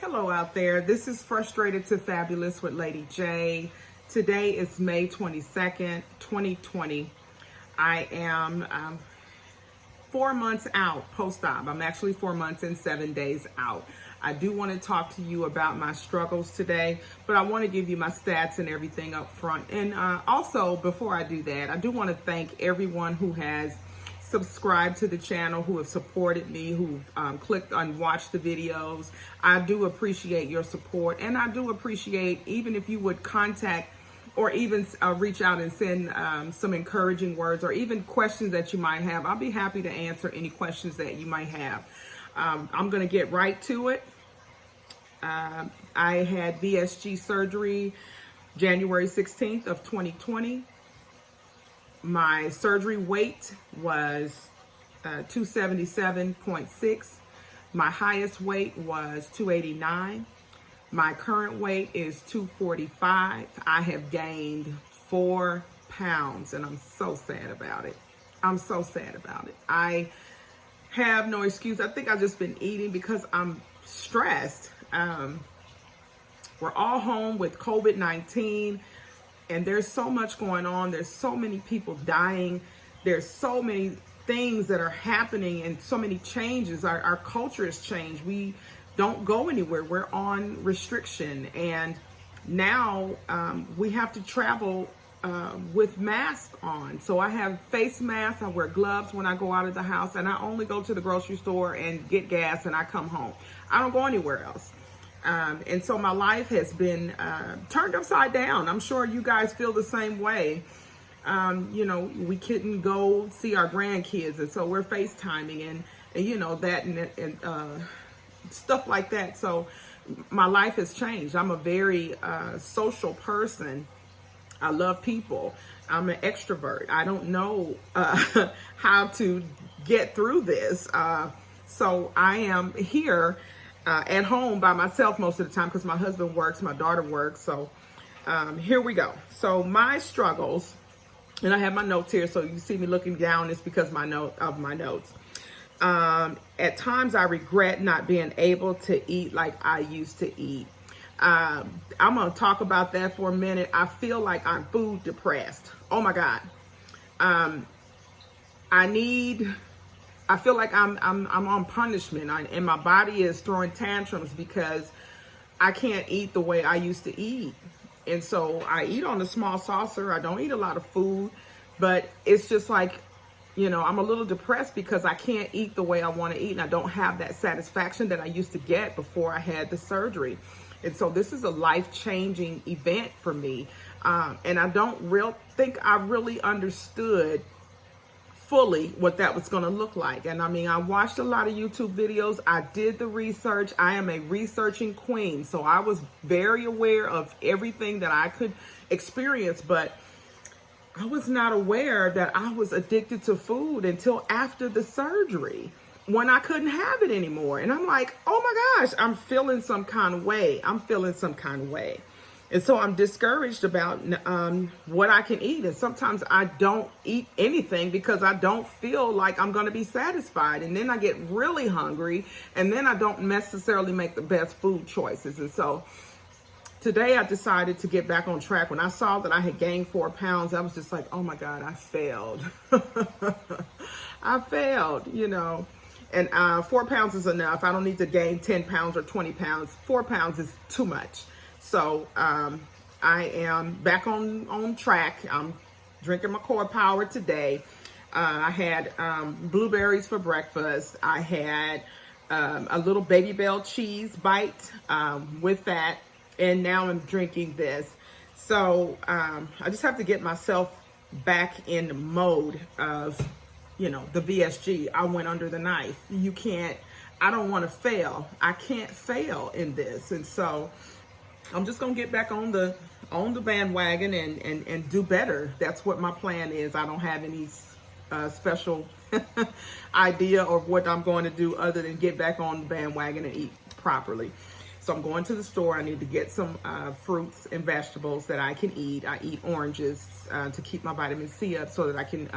Hello out there. This is Frustrated to Fabulous with Lady J. Today is May 22nd, 2020. I am 4 months out post-op. I'm actually 4 months and 7 days out. I do want to talk to you about my struggles today, but I want to give you my stats and everything up front. And also, before I do that, I do want to thank everyone who has subscribed to the channel, who have supported me, who clicked on watch the videos. I do appreciate your support, and I do appreciate even if you would contact or even reach out and send some encouraging words or even questions that you might have. I'll be happy to answer any questions that you might have. I'm going to get right to it. I had VSG surgery January 16th of 2020. My surgery weight was 277.6. My highest weight was 289. My current weight is 245. I have gained 4 pounds, and I'm so sad about it. I'm so sad about it. I have no excuse. I think I've just been eating because I'm stressed. We're all home with COVID-19. And there's so much going on. There's so many people dying. There's so many things that are happening and so many changes. Our culture has changed. We don't go anywhere. We're on restriction. And now we have to travel with masks on. So I have face masks. I wear gloves when I go out of the house. And I only go to the grocery store and get gas and I come home. I don't go anywhere else. And so my life has been turned upside down. I'm sure you guys feel the same way. We couldn't go see our grandkids, and so we're FaceTiming and that and stuff like that. So my life has changed. I'm a very social person. I love people. I'm an extrovert. I don't know how to get through this. So I am here at home by myself most of the time because my husband works, my daughter works. So here we go. So my struggles, and I have my notes here. So you see me looking down, it's because my notes. At times I regret not being able to eat like I used to eat. I'm going to talk about that for a minute. I feel like I'm food depressed. Oh my God. I feel like I'm on punishment, and my body is throwing tantrums because I can't eat the way I used to eat. And so I eat on a small saucer. I don't eat a lot of food, but it's just like, I'm a little depressed because I can't eat the way I want to eat, and I don't have that satisfaction that I used to get before I had the surgery. And so this is a life-changing event for me. And I don't think I really understood fully what that was going to look like. And I mean, I watched a lot of YouTube videos. I did the research. I am a researching queen. So I was very aware of everything that I could experience, but I was not aware that I was addicted to food until after the surgery when I couldn't have it anymore. And I'm like, oh my gosh, I'm feeling some kind of way. And so I'm discouraged about what I can eat. And sometimes I don't eat anything because I don't feel like I'm going to be satisfied. And then I get really hungry, and then I don't necessarily make the best food choices. And so today I decided to get back on track. When I saw that I had gained 4 pounds, I was just like, oh my God, I failed. I failed, And 4 pounds is enough. I don't need to gain 10 pounds or 20 pounds. 4 pounds is too much. So I am back on track. I'm drinking my Core Power today. I had blueberries for breakfast. I had a little Baby Bell cheese bite with that. And now I'm drinking this. So I just have to get myself back in the mode of, the VSG. I went under the knife. I don't want to fail. I can't fail in this. And so I'm just going to get back on the bandwagon and do better. That's what my plan is. I don't have any special idea of what I'm going to do other than get back on the bandwagon and eat properly. So I'm going to the store. I need to get some fruits and vegetables that I can eat. I eat oranges to keep my vitamin C up so that I can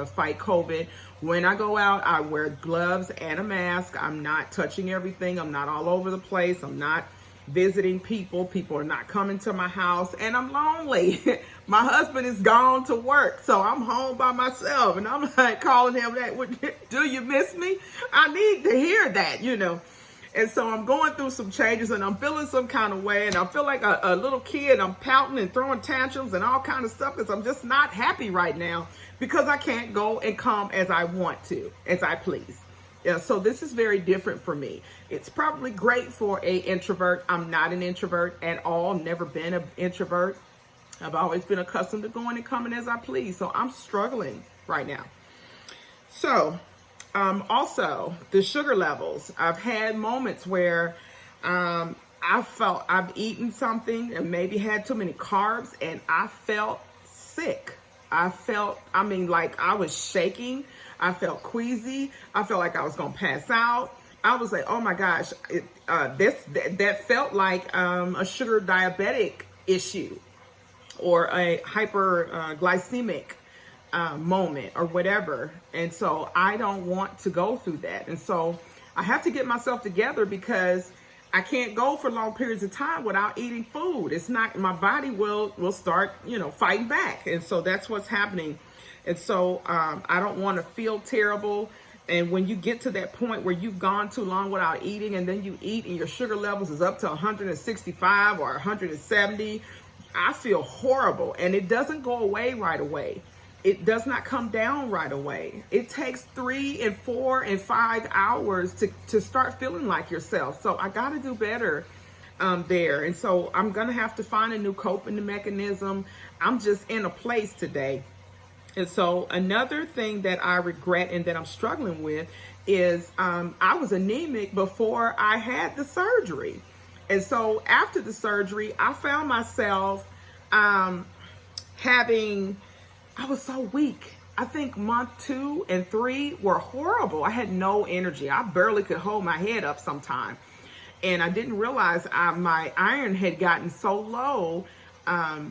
fight COVID. When I go out, I wear gloves and a mask. I'm not touching everything. I'm not all over the place. I'm not visiting people. People are not coming to my house, and I'm lonely. My husband is gone to work, so I'm home by myself, and I'm like calling him, do you miss me? I need to hear that, you know. And so I'm going through some changes, and I'm feeling some kind of way, and I feel like a little kid. I'm pouting and throwing tantrums and all kind of stuff because I'm just not happy right now because I can't go and come as I want to, as I please. Yeah, so this is very different for me. It's probably great for an introvert. I'm not an introvert at all, never been an introvert. I've always been accustomed to going and coming as I please, so I'm struggling right now. So, also, the sugar levels. I've had moments where I felt I've eaten something and maybe had too many carbs, and I felt sick. Like I was shaking. I felt queasy. I felt like I was going to pass out. I was like, oh my gosh, that felt like a sugar diabetic issue or a hyperglycemic moment or whatever. And so I don't want to go through that. And so I have to get myself together because I can't go for long periods of time without eating food. It's not, my body will start, fighting back. And so that's what's happening. And so I don't want to feel terrible. And when you get to that point where you've gone too long without eating, and then you eat and your sugar levels is up to 165 or 170, I feel horrible. And it doesn't go away right away. It does not come down right away. It takes 3 and 4 and 5 hours to start feeling like yourself. So I got to do better there. And so I'm going to have to find a new coping mechanism. I'm just in a place today. And so another thing that I regret and that I'm struggling with is I was anemic before I had the surgery. And so after the surgery, I found myself I was so weak. I think month 2 and 3 were horrible. I had no energy. I barely could hold my head up sometime. And I didn't realize my iron had gotten so low. I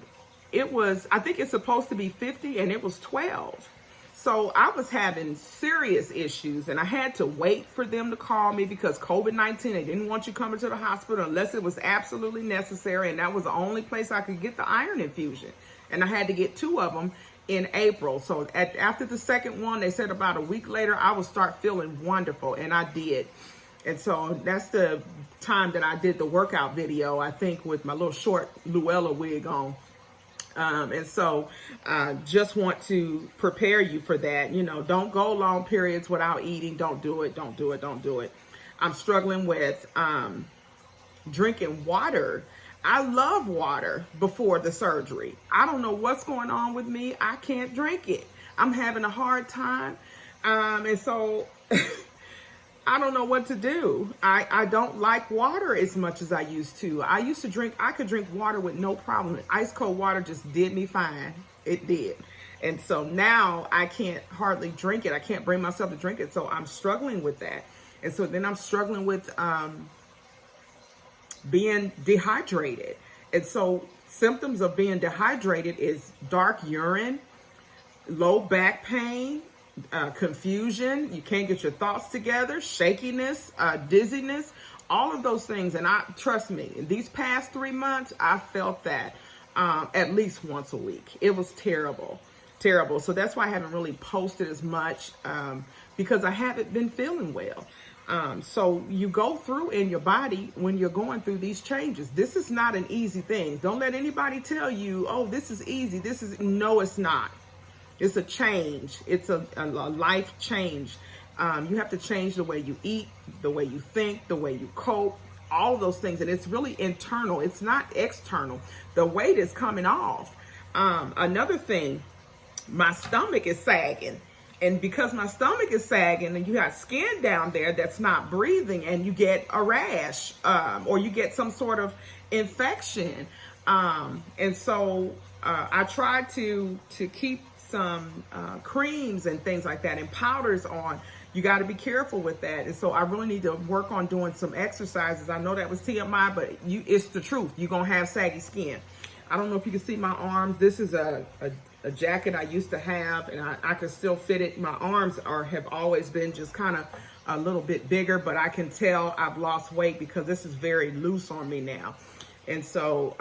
think it's supposed to be 50 and it was 12. So I was having serious issues, and I had to wait for them to call me because COVID-19, they didn't want you coming to the hospital unless it was absolutely necessary. And that was the only place I could get the iron infusion. And I had to get 2 of them in April. So after the second one, they said about a week later, I would start feeling wonderful. And I did. And so that's the time that I did the workout video, I think, with my little short Luella wig on. And so just want to prepare you for that. Don't go long periods without eating. Don't do it. Don't do it. Don't do it. I'm struggling with drinking water. I love water before the surgery. I don't know what's going on with me. I can't drink it. I'm having a hard time. And so I don't know what to do. I don't like water as much as I used to. I could drink water with no problem. Ice cold water just did me fine. It did. And so now I can't hardly drink it. I can't bring myself to drink it. So I'm struggling with that. And so then I'm struggling with being dehydrated. And so symptoms of being dehydrated is dark urine, low back pain, confusion, you can't get your thoughts together, shakiness, dizziness, all of those things. And trust me, in these past 3 months, I felt that at least once a week. It was terrible. So that's why I haven't really posted as much because I haven't been feeling well. So you go through in your body when you're going through these changes. This is not an easy thing. Don't let anybody tell you, oh, this is easy. No, it's not. It's a change. It's a life change. You have to change the way you eat, the way you think, the way you cope, all of those things. And it's really internal. It's not external. The weight is coming off. Another thing, my stomach is sagging. And because my stomach is sagging and you have skin down there that's not breathing, and you get a rash or you get some sort of infection. And so I try to keep some creams and things like that and powders on. You got to be careful with that. And so I really need to work on doing some exercises. I know that was TMI, but it's the truth. You're going to have saggy skin. I don't know if you can see my arms. This is a a jacket I used to have, and I can still fit it. My arms have always been just kind of a little bit bigger, but I can tell I've lost weight because this is very loose on me now. And so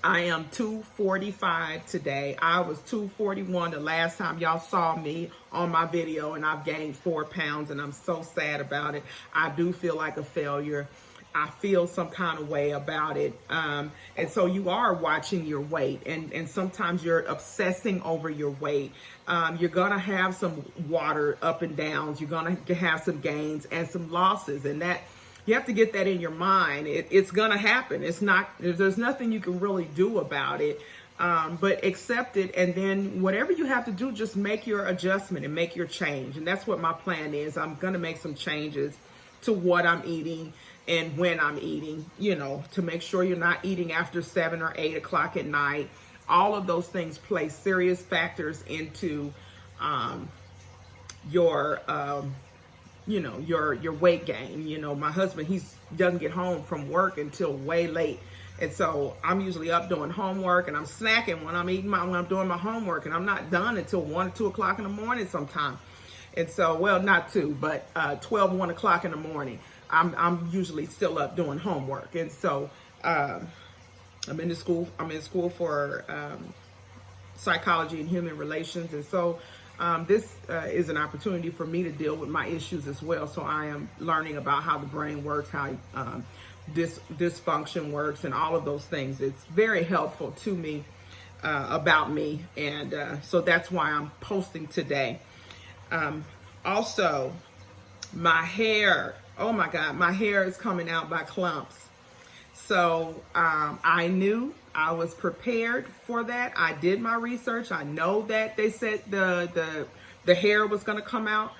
I am 245 today. I was 241 the last time y'all saw me on my video, and I've gained 4 pounds, and I'm so sad about it. I do feel like a failure. I feel some kind of way about it. And so you are watching your weight, and sometimes you're obsessing over your weight. You're going to have some water up and downs. You're going to have some gains and some losses, and that you have to get that in your mind. It's going to happen. It's not, there's nothing you can really do about it. But accept it, and then whatever you have to do, just make your adjustment and make your change. And that's what my plan is. I'm going to make some changes to what I'm eating and when I'm eating, to make sure you're not eating after 7 or 8 o'clock at night. All of those things play serious factors into your weight gain. My husband, he doesn't get home from work until way late. And so I'm usually up doing homework, and I'm snacking when I'm when I'm doing my homework, and I'm not done until 1 or 2 o'clock in the morning sometime. And so, well, not 2, but 12, 1 o'clock in the morning, I'm usually still up doing homework. And so I'm in school for psychology and human relations. And so this is an opportunity for me to deal with my issues as well. So I am learning about how the brain works, how dysfunction works, and all of those things. It's very helpful to me about me. And so that's why I'm posting today. Also, my hair, oh my God, my hair is coming out by clumps. So I knew, I was prepared for that. I did my research. I know that they said the hair was going to come out.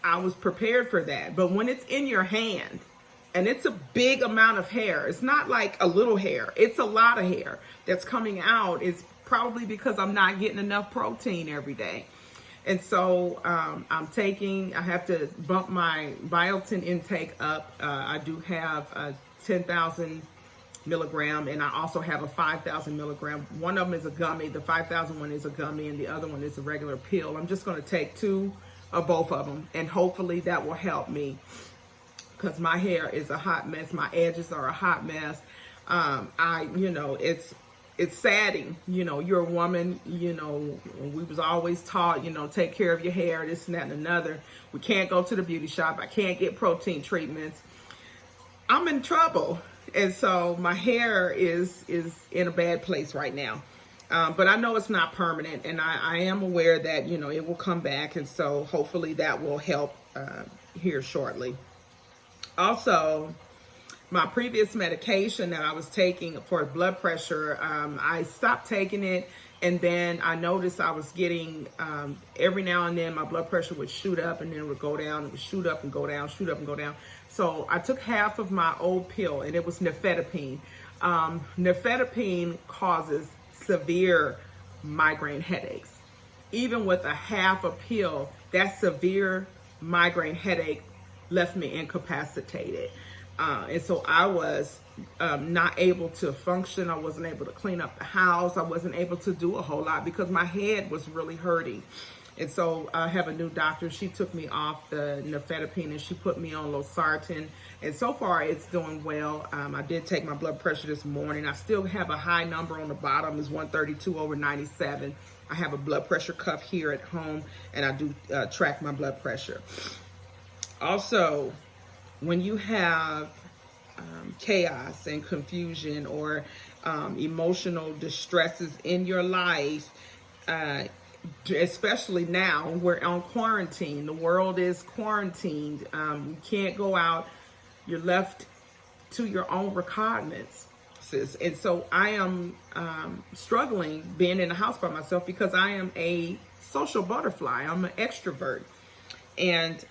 I was prepared for that. But when it's in your hand, and it's a big amount of hair, it's not like a little hair, it's a lot of hair that's coming out. It's probably because I'm not getting enough protein every day. And so I have to bump my biotin intake up. I do have a 10,000 milligram, and I also have a 5,000 milligram. One of them is a gummy. The 5,000 one is a gummy, and the other one is a regular pill. I'm just going to take 2 of both of them, and hopefully that will help me, because my hair is a hot mess. My edges are a hot mess. It's sadding, you're a woman, we was always taught, take care of your hair, this and that and another. We can't go to the beauty shop. I can't get protein treatments. I'm in trouble. And so my hair is in a bad place right now. But I know it's not permanent, and I am aware that, it will come back. And so hopefully that will help here shortly. Also, my previous medication that I was taking for blood pressure, I stopped taking it, and then I noticed I was getting, every now and then my blood pressure would shoot up and then it would go down. It would shoot up and go down, shoot up and go down. So I took half of my old pill, and it was nifedipine. Nifedipine causes severe migraine headaches. Even with a half a pill, that severe migraine headache left me incapacitated. And so I was not able to function. I wasn't able to clean up the house. I wasn't able to do a whole lot because my head was really hurting. And so I have a new doctor. She took me off the nifedipine, and she put me on losartan. And so far it's doing well. I did take my blood pressure this morning. I still have a high number on the bottom. It's 132/97. I have a blood pressure cuff here at home, and I do track my blood pressure. Also, when you have chaos and confusion or emotional distresses in your life, especially now, we're on quarantine. The world is quarantined. You can't go out. You're left to your own recognizance. And so I am struggling being in the house by myself because I am a social butterfly. I'm an extrovert. And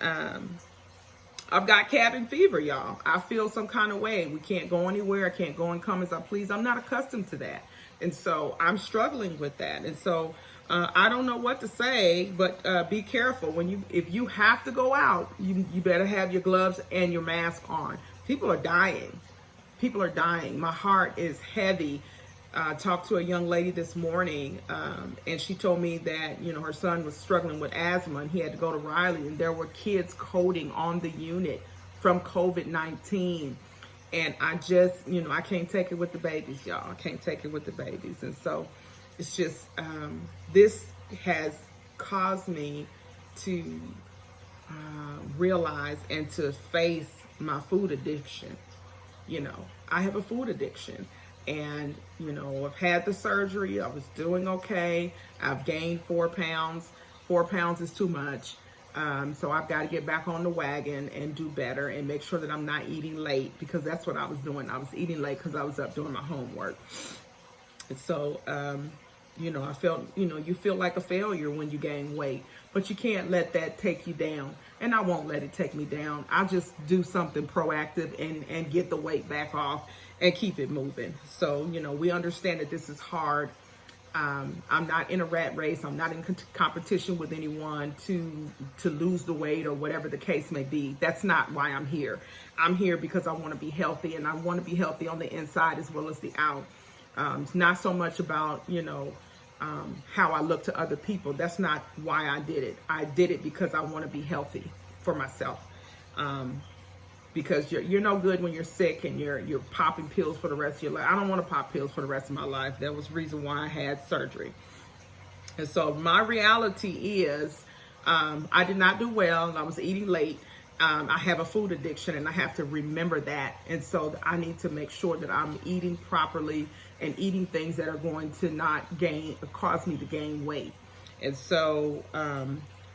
I've got cabin fever, y'all. I feel some kind of way. We can't go anywhere. I can't go and come as I please. I'm not accustomed to that. And so I'm struggling with that. And so I don't know what to say, but be careful. If you have to go out, you better have your gloves and your mask on. People are dying. People are dying. My heart is heavy talked to a young lady this morning, and she told me that, you know, her son was struggling with asthma and he had to go to Riley, and there were kids coding on the unit from COVID-19. And I just, you know, I can't take it with the babies, y'all. I can't take it with the babies. And so it's just, this has caused me to realize and to face my food addiction. You know, I have a food addiction. And, you know, I've had the surgery. I was doing okay. I've gained 4 pounds. 4 pounds is too much. So I've got to get back on the wagon and do better and make sure that I'm not eating late, because that's what I was doing. I was eating late because I was up doing my homework. And so, you know, I felt, you know, you feel like a failure when you gain weight, but you can't let that take you down. And I won't let it take me down. I'll just do something proactive and get the weight back off and keep it moving. So, you know, we understand that this is hard. I'm not in a rat race. I'm not in competition with anyone to lose the weight or whatever the case may be. That's not why I'm here. I'm here because I want to be healthy, and I want to be healthy on the inside as well as the out. It's not so much about, you know, how I look to other people. That's not why I did it. I did it because I want to be healthy for myself. Because you're no good when you're sick and you're popping pills for the rest of your life. I don't want to pop pills for the rest of my life. That was the reason why I had surgery. And so my reality is, I did not do well. I was eating late. I have a food addiction, and I have to remember that. And so I need to make sure that I'm eating properly and eating things that are going to not cause me to gain weight. And so,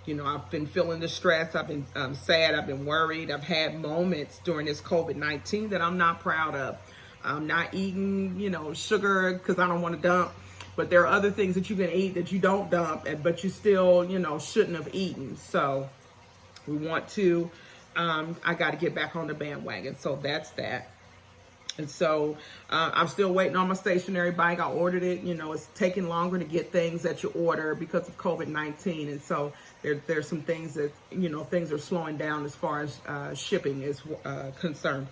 you know, I've been feeling the stress. I've been sad. I've been worried. I've had moments during this COVID-19 that I'm not proud of. I'm not eating, you know, sugar because I don't want to dump. But there are other things that you can eat that you don't dump, but you still, you know, shouldn't have eaten. So we want to, I got to get back on the bandwagon. So that's that. And so I'm still waiting on my stationary bike. I ordered it. You know, it's taking longer to get things that you order because of COVID-19. And so there's some things that, you know, things are slowing down as far as shipping is concerned.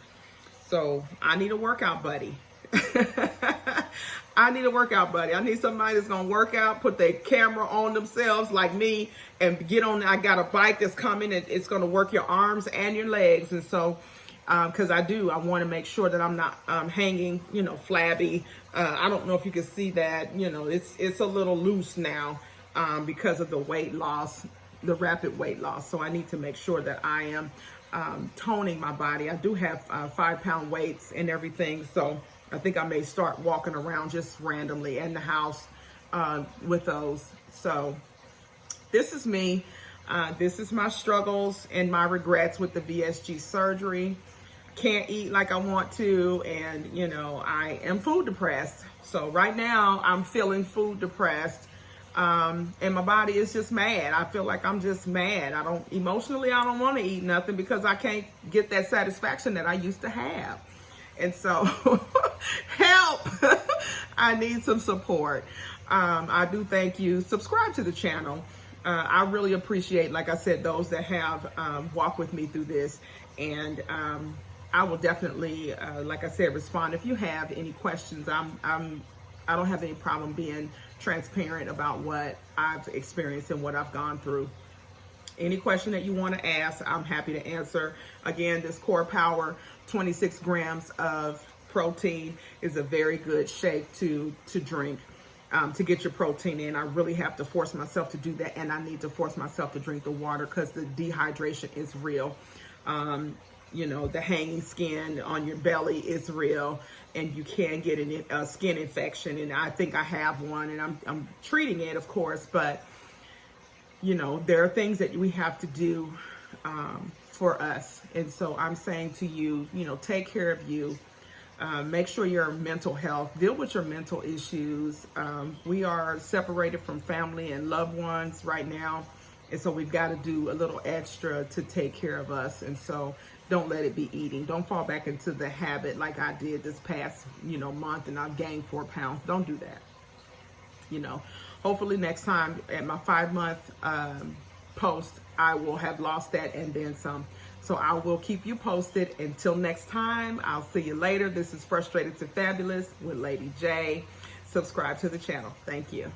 So I need a workout buddy. I need a workout buddy. I need somebody that's going to work out, put their camera on themselves like me, and get on. I got a bike that's coming, and it's going to work your arms and your legs. And so, because I want to make sure that I'm not hanging, you know, flabby. I don't know if you can see that. You know, it's a little loose now because of the weight loss, the rapid weight loss. So I need to make sure that I am toning my body. I do have 5-pound weights and everything, so I think I may start walking around just randomly in the house with those. So this is me. This is my struggles and my regrets with the VSG surgery. Can't eat like I want to, and you know, I am food depressed. So right now I'm feeling food depressed, and my body is just mad. I feel like I'm just mad. I don't want to eat nothing because I can't get that satisfaction that I used to have. And so help. I need some support. I do thank you. Subscribe to the channel. I really appreciate, like I said, those that have walked with me through this. And I will definitely, like I said, respond. If you have any questions, I don't have any problem being transparent about what I've experienced and what I've gone through. Any question that you want to ask, I'm happy to answer. Again, this Core Power 26 grams of protein is a very good shake to drink. To get your protein in. I really have to force myself to do that, and I need to force myself to drink the water because the dehydration is real. You know, the hanging skin on your belly is real, and you can get a skin infection, and I think I have one, and I'm treating it, of course, but you know, there are things that we have to do for us. And so I'm saying to you, you know, take care of you. Make sure your mental health, deal with your mental issues. We are separated from family and loved ones right now. And so we've got to do a little extra to take care of us. And so don't let it be eating. Don't fall back into the habit like I did this past, you know, month, and I've gained 4 pounds. Don't do that. You know, hopefully next time at my 5-month post, I will have lost that and then some. So I will keep you posted. Until next time, I'll see you later. This is Frustrated to Fabulous with Lady J. subscribe to the channel. Thank you.